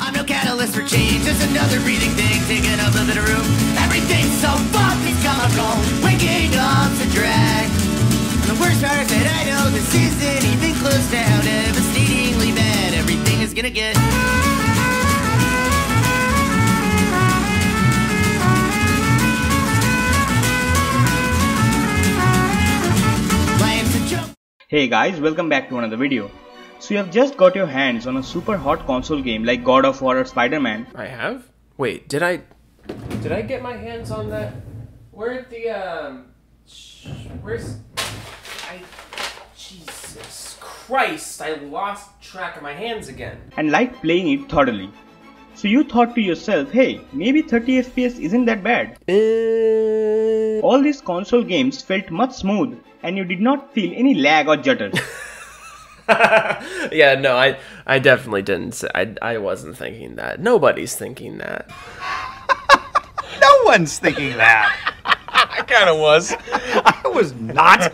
I'm no catalyst for change, just another breathing thing, taking up a bit of room. Everything's so fucked, it's comical, waking up's a drag. And the worst part is that I know this isn't even close to how devastatingly bad everything is gonna get. Hey guys, welcome back to another video. So you have just got your hands on a super hot console game like God of War or Spider-Man. I have? Wait, did I get my hands on that? Where's Jesus Christ, I lost track of my hands again. And liked playing it thoroughly. So you thought to yourself, hey, maybe 30 FPS isn't that bad. All these console games felt much smooth and you did not feel any lag or jutter. Yeah, no, I definitely didn't. I wasn't thinking that. Nobody's thinking that. No one's thinking that. I kind of was. I was not.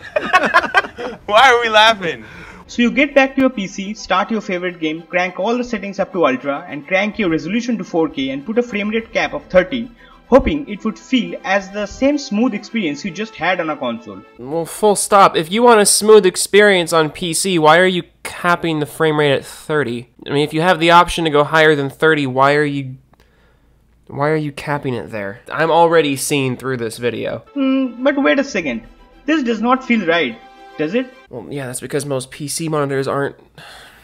Why are we laughing? So you get back to your PC, start your favorite game, crank all the settings up to ultra and crank your resolution to 4K and put a frame rate cap of 30, hoping it would feel as the same smooth experience you just had on a console. Well, full stop. If you want a smooth experience on PC, why are you capping the frame rate at 30? I mean, if you have the option to go higher than 30, why are you capping it there? I'm already seeing through this video. But wait a second. This does not feel right, does it? Well, yeah, that's because most PC monitors aren't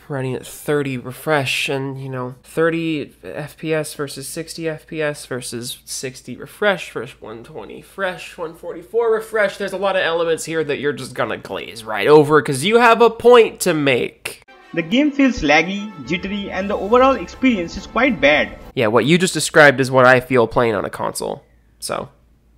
running at 30 refresh, and, you know, 30 FPS versus 60 FPS versus 60 refresh versus 120 fresh, 144 refresh. There's a lot of elements here that you're just gonna glaze right over because you have a point to make. The game feels laggy, jittery, and the overall experience is quite bad. Yeah, what you just described is what I feel playing on a console. So,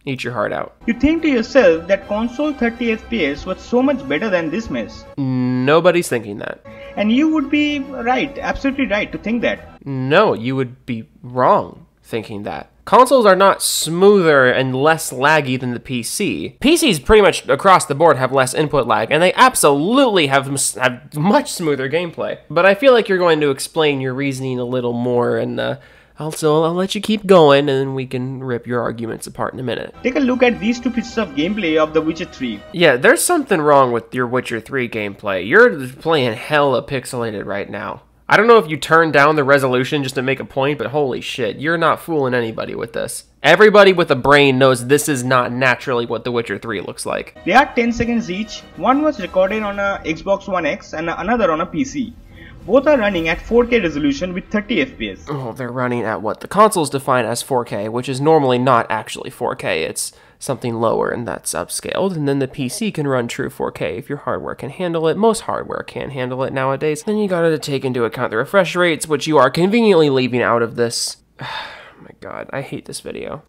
eat your heart out. You think to yourself that console 30 FPS was so much better than this mess. Nobody's thinking that. And you would be right, absolutely right to think that. No, you would be wrong thinking that. Consoles are not smoother and less laggy than the PC. PCs pretty much across the board have less input lag, and they absolutely have much smoother gameplay. But I feel like you're going to explain your reasoning a little more, and also I'll let you keep going, and then we can rip your arguments apart in a minute. Take a look at these two pieces of gameplay of The Witcher 3. Yeah, there's something wrong with your Witcher 3 gameplay. You're playing hella pixelated right now. I don't know if you turned down the resolution just to make a point, but holy shit, you're not fooling anybody with this. Everybody with a brain knows this is not naturally what The Witcher 3 looks like. They are 10 seconds each. One was recorded on a Xbox One X and another on a PC. Both are running at 4K resolution with 30 FPS. Oh, they're running at what the consoles define as 4K, which is normally not actually 4K. It's something lower, and that's upscaled. And then the PC can run true 4K if your hardware can handle it. Most hardware can handle it nowadays. Then you gotta take into account the refresh rates, which you are conveniently leaving out of this. Oh my god, I hate this video.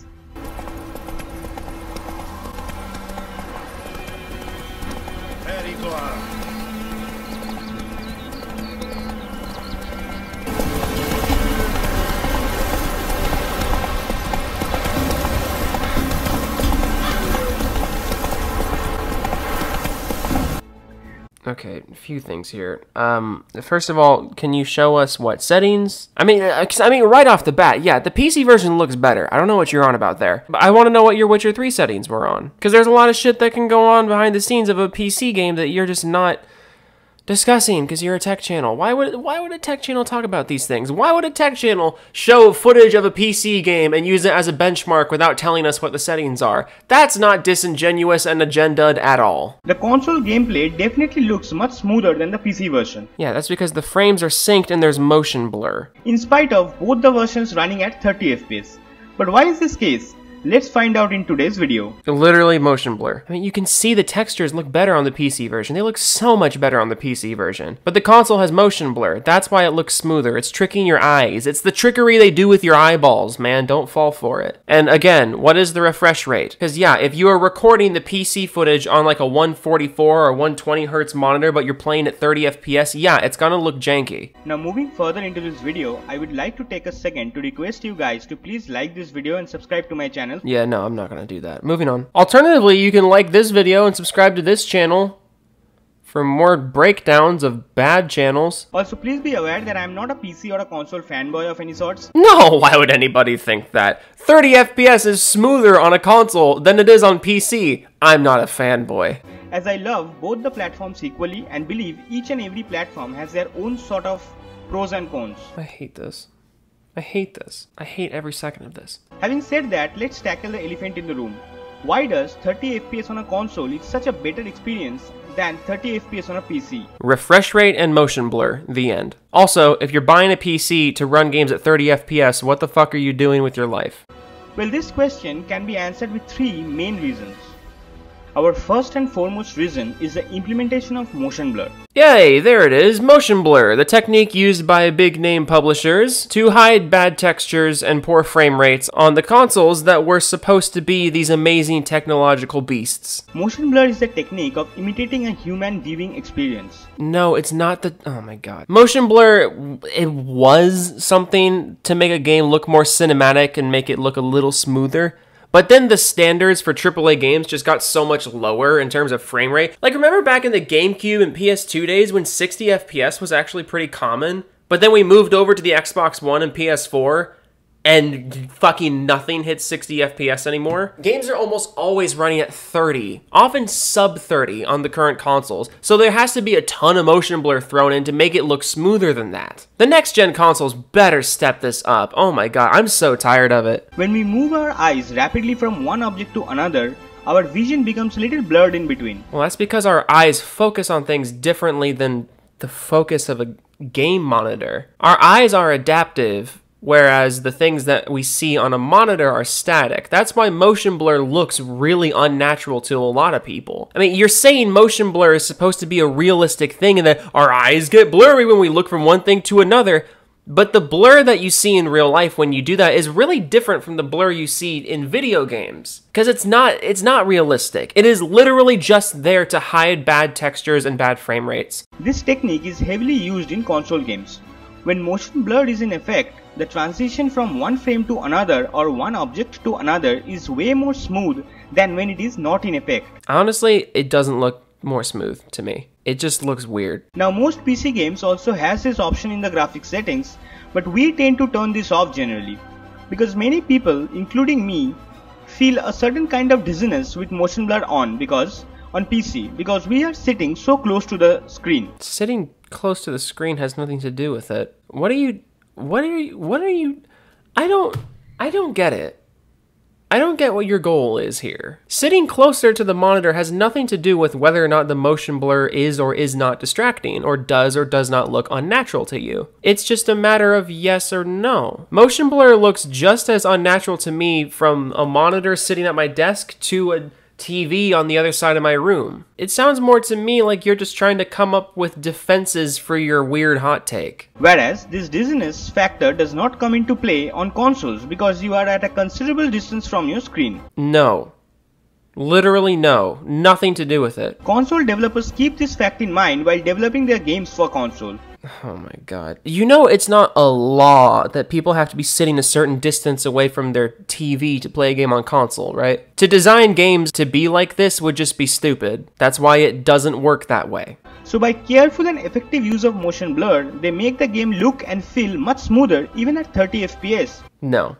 Okay, a few things here. First of all, can you show us what settings? I mean, right off the bat, yeah, the PC version looks better. I don't know what you're on about there. But I want to know what your Witcher 3 settings were on. Because there's a lot of shit that can go on behind the scenes of a PC game that you're just not discussing because you're a tech channel. Why would a tech channel talk about these things? Why would a tech channel show footage of a PC game and use it as a benchmark without telling us what the settings are? That's not disingenuous and agenda'd at all. The console gameplay definitely looks much smoother than the PC version. Yeah, that's because the frames are synced and there's motion blur. In spite of both the versions running at 30 FPS. But why is this case? Let's find out in today's video. Literally motion blur. I mean, you can see the textures look better on the PC version. They look so much better on the PC version. But the console has motion blur. That's why it looks smoother. It's tricking your eyes. It's the trickery they do with your eyeballs, man. Don't fall for it. And again, what is the refresh rate? Because yeah, if you are recording the PC footage on like a 144 or 120 hertz monitor, but you're playing at 30 FPS, yeah, it's gonna look janky. Now moving further into this video, I would like to take a second to request you guys to please like this video and subscribe to my channel. Yeah, no, I'm not gonna do that. Moving on. Alternatively, you can like this video and subscribe to this channel for more breakdowns of bad channels. Also, please be aware that I am not a PC or a console fanboy of any sorts. No, why would anybody think that? 30 FPS is smoother on a console than it is on PC. I'm not a fanboy. As I love both the platforms equally and believe each and every platform has their own sort of pros and cons. I hate this. I hate this. I hate every second of this. Having said that, let's tackle the elephant in the room. Why does 30 FPS on a console is such a better experience than 30 FPS on a PC? Refresh rate and motion blur, the end. Also, if you're buying a PC to run games at 30 FPS, what the fuck are you doing with your life? Well, this question can be answered with three main reasons. Our first and foremost reason is the implementation of motion blur. Yay, there it is, motion blur, the technique used by big name publishers to hide bad textures and poor frame rates on the consoles that were supposed to be these amazing technological beasts. Motion blur is the technique of imitating a human viewing experience. No, it's not the... oh my god. Motion blur, it was something to make a game look more cinematic and make it look a little smoother. But then the standards for AAA games just got so much lower in terms of frame rate. Like, remember back in the GameCube and PS2 days when 60 FPS was actually pretty common? But then we moved over to the Xbox One and PS4, and fucking nothing hits 60 FPS anymore. Games are almost always running at 30, often sub 30 on the current consoles, so there has to be a ton of motion blur thrown in to make it look smoother than that. The next gen consoles better step this up. Oh my god, I'm so tired of it. When we move our eyes rapidly from one object to another, our vision becomes a little blurred in between. Well, that's because our eyes focus on things differently than the focus of a game monitor. Our eyes are adaptive, whereas the things that we see on a monitor are static. That's why motion blur looks really unnatural to a lot of people. I mean, you're saying motion blur is supposed to be a realistic thing and that our eyes get blurry when we look from one thing to another, but the blur that you see in real life when you do that is really different from the blur you see in video games. Because it's not realistic. It is literally just there to hide bad textures and bad frame rates. This technique is heavily used in console games. When motion blur is in effect, the transition from one frame to another or one object to another is way more smooth than when it is not in effect. Honestly, it doesn't look more smooth to me. It just looks weird. Now, most PC games also has this option in the graphics settings, but we tend to turn this off generally. Because many people, including me, feel a certain kind of dizziness with motion blur on PC because we are sitting so close to the screen. Sitting close to the screen has nothing to do with it. I don't get it. I don't get what your goal is here. Sitting closer to the monitor has nothing to do with whether or not the motion blur is or is not distracting, or does not look unnatural to you. It's just a matter of yes or no. Motion blur looks just as unnatural to me from a monitor sitting at my desk to a TV on the other side of my room. It sounds more to me like you're just trying to come up with defenses for your weird hot take. Whereas this dizziness factor does not come into play on consoles because you are at a considerable distance from your screen. No. Literally no. Nothing to do with it. Console developers keep this fact in mind while developing their games for console. Oh my god. You know it's not a law that people have to be sitting a certain distance away from their TV to play a game on console, right? To design games to be like this would just be stupid. That's why it doesn't work that way. So by careful and effective use of motion blur, they make the game look and feel much smoother even at 30 FPS. No.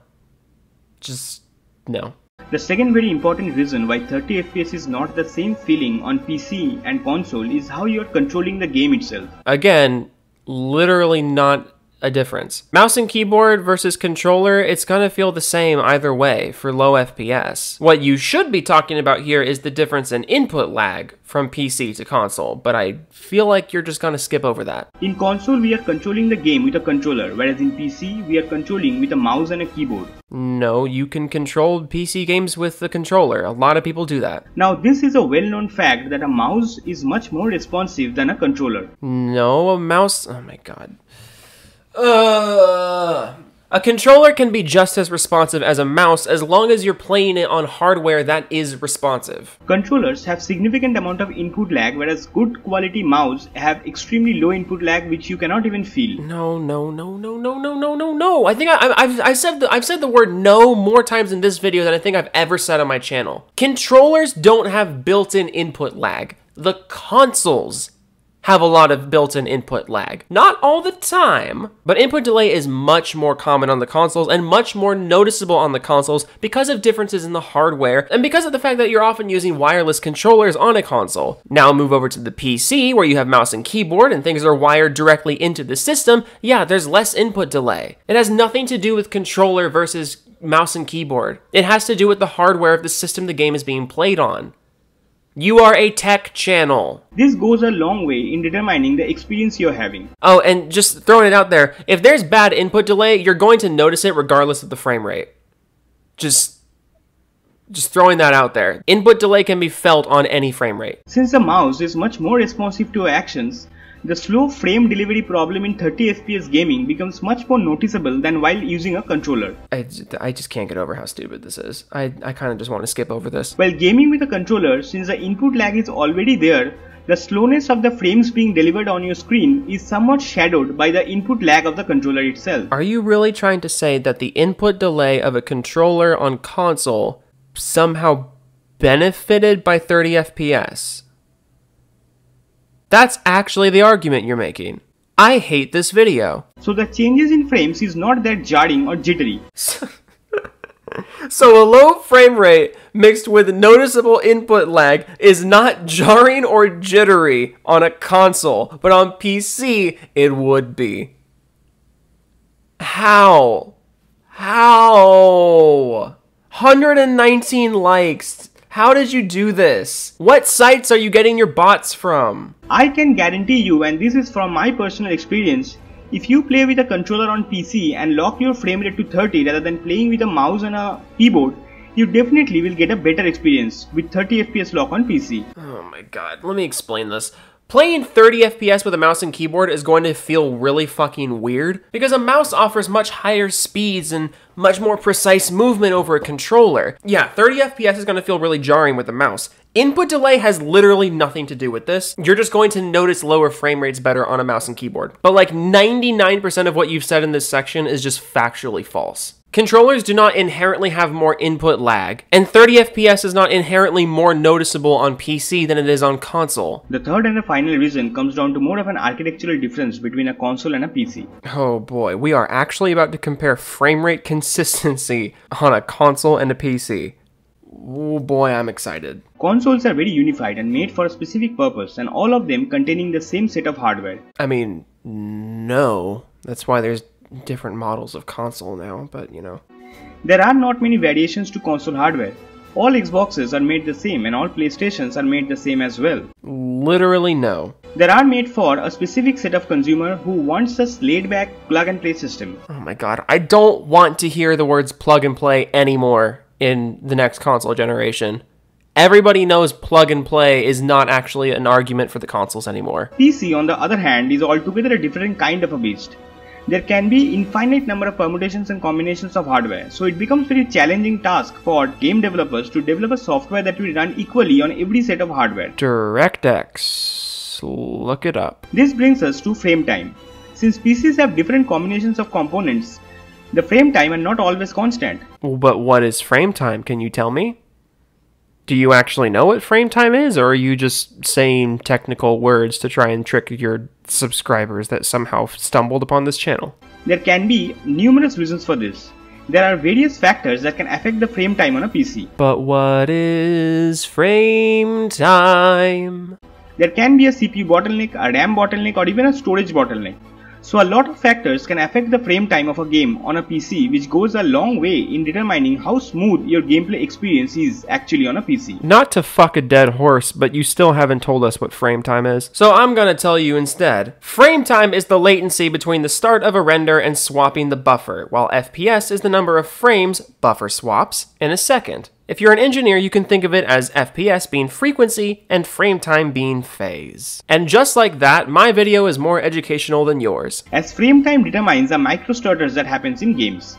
Just no. The second very important reason why 30 FPS is not the same feeling on PC and console is how you are controlling the game itself. Again, literally not a difference. Mouse and keyboard versus controller, it's gonna feel the same either way for low FPS. What you should be talking about here is the difference in input lag from PC to console, but I feel like you're just gonna skip over that. In console, we are controlling the game with a controller, whereas in PC, we are controlling with a mouse and a keyboard. No, you can control PC games with the controller. A lot of people do that. Now, this is a well-known fact that a mouse is much more responsive than a controller. No, a mouse... oh my god. A controller can be just as responsive as a mouse as long as you're playing it on hardware that is responsive. Controllers have significant amount of input lag, whereas good quality mouse have extremely low input lag which you cannot even feel. No. I think I've said the word no more times in this video than I think I've ever said on my channel. Controllers don't have built-in input lag. The consoles have a lot of built-in input lag. Not all the time, but input delay is much more common on the consoles and much more noticeable on the consoles because of differences in the hardware and because of the fact that you're often using wireless controllers on a console. Now move over to the PC where you have mouse and keyboard and things are wired directly into the system. Yeah, there's less input delay. It has nothing to do with controller versus mouse and keyboard. It has to do with the hardware of the system the game is being played on. You are a tech channel. This goes a long way in determining the experience you're having. Oh, and just throwing it out there, if there's bad input delay, you're going to notice it regardless of the frame rate. Just throwing that out there. Input delay can be felt on any frame rate. Since the mouse is much more responsive to our actions, the slow frame delivery problem in 30 FPS gaming becomes much more noticeable than while using a controller. I just can't get over how stupid this is. I kind of just want to skip over this. While gaming with a controller, since the input lag is already there, the slowness of the frames being delivered on your screen is somewhat shadowed by the input lag of the controller itself. Are you really trying to say that the input delay of a controller on console somehow benefited by 30 FPS? That's actually the argument you're making. I hate this video. So the changes in frames is not that jarring or jittery. So a low frame rate mixed with noticeable input lag is not jarring or jittery on a console, but on PC it would be. How? 119 likes. How did you do this? What sites are you getting your bots from? I can guarantee you, and this is from my personal experience, if you play with a controller on PC and lock your frame rate to 30 rather than playing with a mouse and a keyboard, you definitely will get a better experience with 30 FPS lock on PC. Oh my god, let me explain this. Playing 30 FPS with a mouse and keyboard is going to feel really fucking weird because a mouse offers much higher speeds and much more precise movement over a controller. Yeah, 30 FPS is going to feel really jarring with the mouse. Input delay has literally nothing to do with this. You're just going to notice lower frame rates better on a mouse and keyboard. But like 99% of what you've said in this section is just factually false. Controllers do not inherently have more input lag, and 30 FPS is not inherently more noticeable on PC than it is on console. The third and the final reason comes down to more of an architectural difference between a console and a PC. Oh boy, we are actually about to compare frame rate consistency on a console and a PC. Oh boy, I'm excited. Consoles are very unified and made for a specific purpose, and all of them containing the same set of hardware. I mean, no. That's why there's different models of console now, but you know. There are not many variations to console hardware. All Xboxes are made the same and all PlayStations are made the same as well. Literally no. They are made for a specific set of consumer who wants a laid-back plug-and-play system. Oh my god, I don't want to hear the words plug and play anymore in the next console generation. Everybody knows plug and play is not actually an argument for the consoles anymore. PC, on the other hand, is altogether a different kind of a beast. There can be infinite number of permutations and combinations of hardware, so it becomes very challenging task for game developers to develop a software that will run equally on every set of hardware. DirectX, look it up. This brings us to frame time. Since PCs have different combinations of components, the frame time are not always constant. But what is frame time? Can you tell me? Do you actually know what frame time is, or are you just saying technical words to try and trick your subscribers that somehow stumbled upon this channel? There can be numerous reasons for this. There are various factors that can affect the frame time on a PC. But what is frame time? There can be a CPU bottleneck, a RAM bottleneck, or even a storage bottleneck. So a lot of factors can affect the frame time of a game on a PC, which goes a long way in determining how smooth your gameplay experience is actually on a PC. Not to fuck a dead horse, but you still haven't told us what frame time is. So I'm gonna tell you instead. Frame time is the latency between the start of a render and swapping the buffer, while FPS is the number of frames, buffer swaps, in a second. If you're an engineer, you can think of it as FPS being frequency and frame time being phase. And just like that, my video is more educational than yours. As frame time determines the microstutters that happens in games.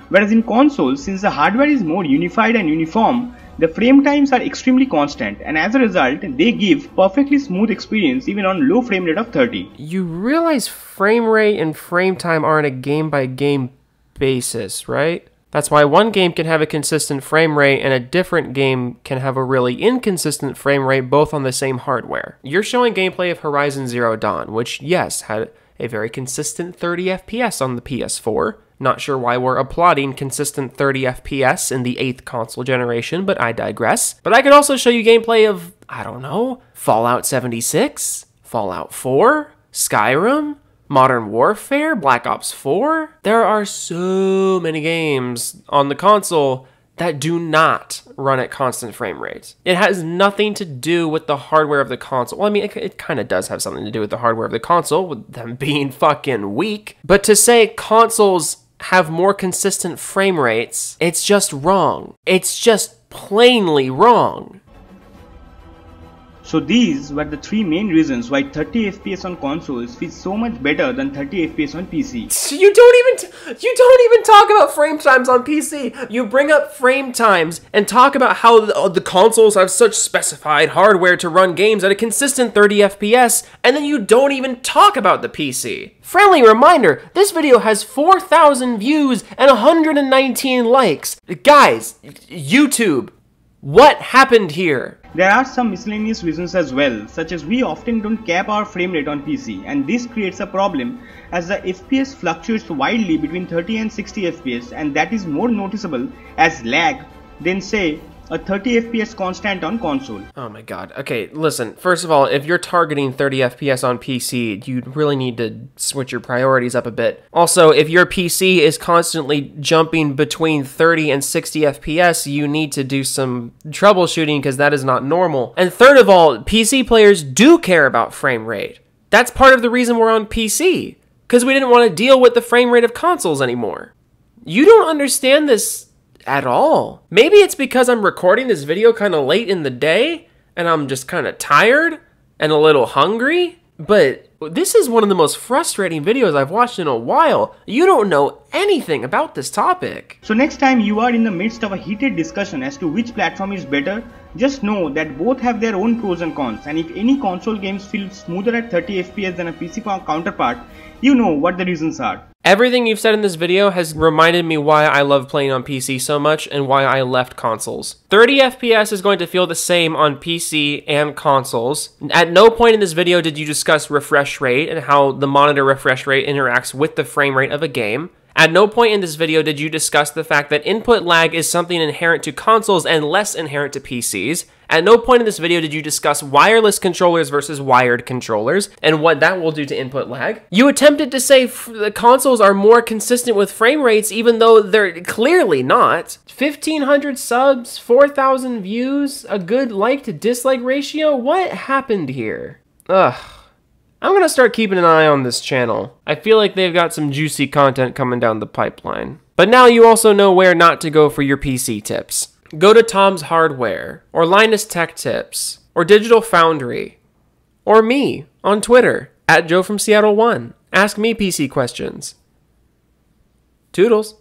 Whereas in consoles, since the hardware is more unified and uniform, the frame times are extremely constant, and as a result, they give perfectly smooth experience even on low frame rate of 30. You realize frame rate and frame time are on a game by game basis, right? That's why one game can have a consistent frame rate and a different game can have a really inconsistent frame rate both on the same hardware. You're showing gameplay of Horizon Zero Dawn, which, yes, had a very consistent 30 FPS on the PS4. Not sure why we're applauding consistent 30 FPS in the 8th console generation, but I digress. But I could also show you gameplay of, I don't know, Fallout 76, Fallout 4, Skyrim, Modern Warfare, Black Ops 4. There are so many games on the console that do not run at constant frame rates. It has nothing to do with the hardware of the console. Well, I mean, it kind of does have something to do with the hardware of the console, with them being fucking weak. But to say consoles have more consistent frame rates, it's just wrong. It's just plainly wrong. So these were the 3 main reasons why 30 FPS on consoles feels so much better than 30 FPS on PC. You don't even talk about frame times on PC. You bring up frame times and talk about how the consoles have such specified hardware to run games at a consistent 30 FPS, and then you don't even talk about the PC. Friendly reminder, this video has 4,000 views and 119 likes. Guys, YouTube, what happened here? There are some miscellaneous reasons as well, such as we often don't cap our frame rate on PC, and this creates a problem as the FPS fluctuates wildly between 30 and 60 FPS, and that is more noticeable as lag than, say, a 30 FPS constant on console. Oh my god. Okay, listen, first of all, if you're targeting 30 FPS on PC, you really need to switch your priorities up a bit. Also, if your PC is constantly jumping between 30 and 60 FPS, you need to do some troubleshooting because that is not normal. And third of all, PC players do care about frame rate. That's part of the reason we're on PC, because we didn't want to deal with the frame rate of consoles anymore. You don't understand this at all. Maybe it's because I'm recording this video kind of late in the day and I'm just kind of tired and a little hungry, but this is one of the most frustrating videos I've watched in a while. You don't know anything about this topic. So next time you are in the midst of a heated discussion as to which platform is better, just know that both have their own pros and cons, and if any console games feel smoother at 30 FPS than a PC counterpart, you know what the reasons are. Everything you've said in this video has reminded me why I love playing on PC so much and why I left consoles. 30 FPS is going to feel the same on PC and consoles. At no point in this video did you discuss refresh rate and how the monitor refresh rate interacts with the frame rate of a game. At no point in this video did you discuss the fact that input lag is something inherent to consoles and less inherent to PCs. At no point in this video did you discuss wireless controllers versus wired controllers and what that will do to input lag. You attempted to say the consoles are more consistent with frame rates even though they're clearly not. 1,500 subs, 4,000 views, a good like to dislike ratio? What happened here? Ugh. I'm gonna start keeping an eye on this channel. I feel like they've got some juicy content coming down the pipeline. But now you also know where not to go for your PC tips. Go to Tom's Hardware, or Linus Tech Tips, or Digital Foundry, or me on Twitter, @JoeFromSeattle1. Ask me PC questions. Toodles.